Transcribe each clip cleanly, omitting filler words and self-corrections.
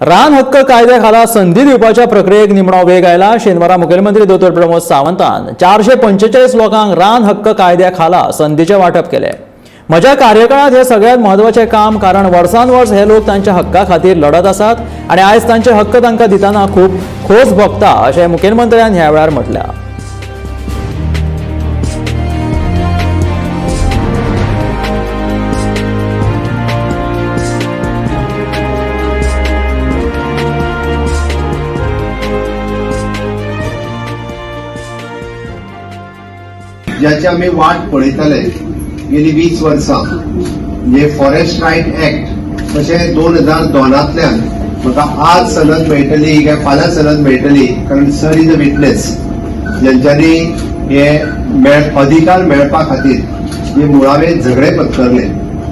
रान हक्क कायद्याखाला संधी दिवपाच्या प्रक्रियेक निमणो वेग आयला। शेनवारा मुखेलमंत्री दोतोर प्रमोद सावंतान 445 लोकांक रान हक्क कायद्याखाला संधीचे वाटप केले। म्हज्या कार्यकाळात हे सगळ्यात महत्वाचे काम, कारण वर्सान वर्स हे लोक तांच्या हक्का खातीर लढत आसात आणि आयज तांचे हक्क तांकां दिताना खूब खोस भोगता, अशें मुखेलमंत्र्यान ह्या वेळार म्हटलें। ज्याची आम्ही वाट पळयताले गेली 20 वर्सां, म्हणजे फॉरेस्ट रायट ऍक्ट तशें 2002तल्यान म्हाका आज सनद मेळटली काय फाल्यां सनद मेळटली, कारण सर इज अ विटनेस, ज्यांच्यांनी हे अधिकार मेळपा खातीर जे मुळावे झगडे पत्करले,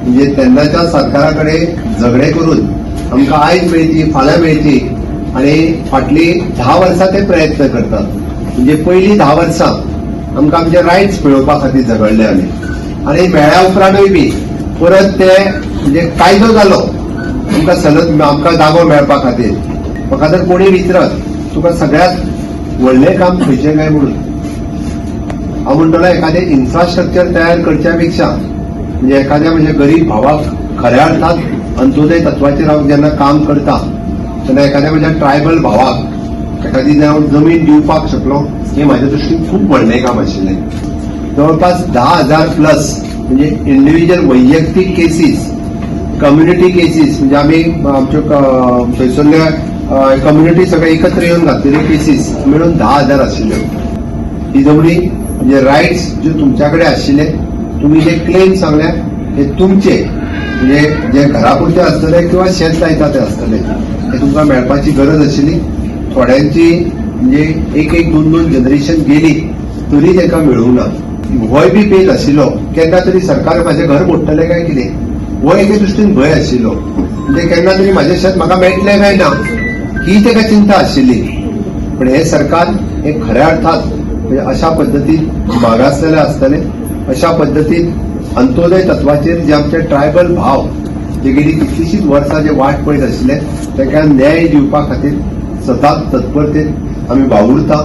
म्हणजे तेन्नाच्या सरकारा कडेन झगडे करून आमकां आयज मेळची, फाल्यां मेळची, आनी फाटली 10 वर्सां ते प्रयत्न करतात। म्हणजे पयलीं 10 वर्सां आमकां आमचे रायट्स मेळोवपा खातीर झगडले आनी मेळ्या उपरांतूय बी परत ते म्हणजे कायदो जालो आमकां सनद, आमकां जागो मेळपा खातीर। म्हाका जर कोणी विचारत तुका सगळ्यात व्हडलें काम खंयचें काय म्हणून, हांव म्हणटलो एखादें इन्फ्रास्ट्रक्चर तयार करच्या पेक्षा, म्हणजे एखाद्या म्हणजे गरीब भावाक खऱ्या अर्थात अंत्योदय तत्वाचेर हांव जेन्ना काम करता तेन्ना एखाद्या म्हज्या ट्रायबल भावाक एखादी हांव जमीन दिवपाक शकलो, हे माझ्या दृष्टीन खूप व्हडलें काम आशिल्लें। जवळपास 10,000 प्लस म्हणजे इंडिव्हिज्युअल वैयक्तीक केसीस, कम्युनिटी केसीस, म्हणजे आम्ही आमच्यो थंयसरल्या कम्युनिटी सगळे एकत्र येवन घातलेल्यो केसीस मिळून 10,000 आशिल्ल्यो। ही सगळी म्हणजे रायट्स जे तुमच्याकडे आशिल्ले, तुम्ही जे क्लेम सांगल्या हे तुमचे, म्हणजे जे घरापुरते आसतले किंवा शेत लायता ते आसतले, हे तुमकां मेळपाची गरज आशिल्ली। थोड्यांची म्हणजे एक 2 जनरेशन गेली तरी ताका मेळूंक ना। भंय बी पेज आशिल्लो, केन्ना तरी सरकार म्हाजें घर मोडटलें काय कितें, हो एके दृश्टीन भंय आशिल्लो, म्हणजे केन्ना तरी म्हाजें शेत म्हाका मेळटलें काय ना ही ताका चिंता आशिल्ली। पण हे सरकार हे खऱ्या अर्थात म्हणजे अशा पद्दतीन मागासलेले आसतले, अशा पद्दतीन अंत्योदय तत्वाचेर जे आमचे ट्रायबल भाव जे गेली कितलीशींच वर्सां जे वाट पळयत आशिल्ले ताका न्याय दिवपा खातीर सदांच तत्परतेन आमी वावुरता।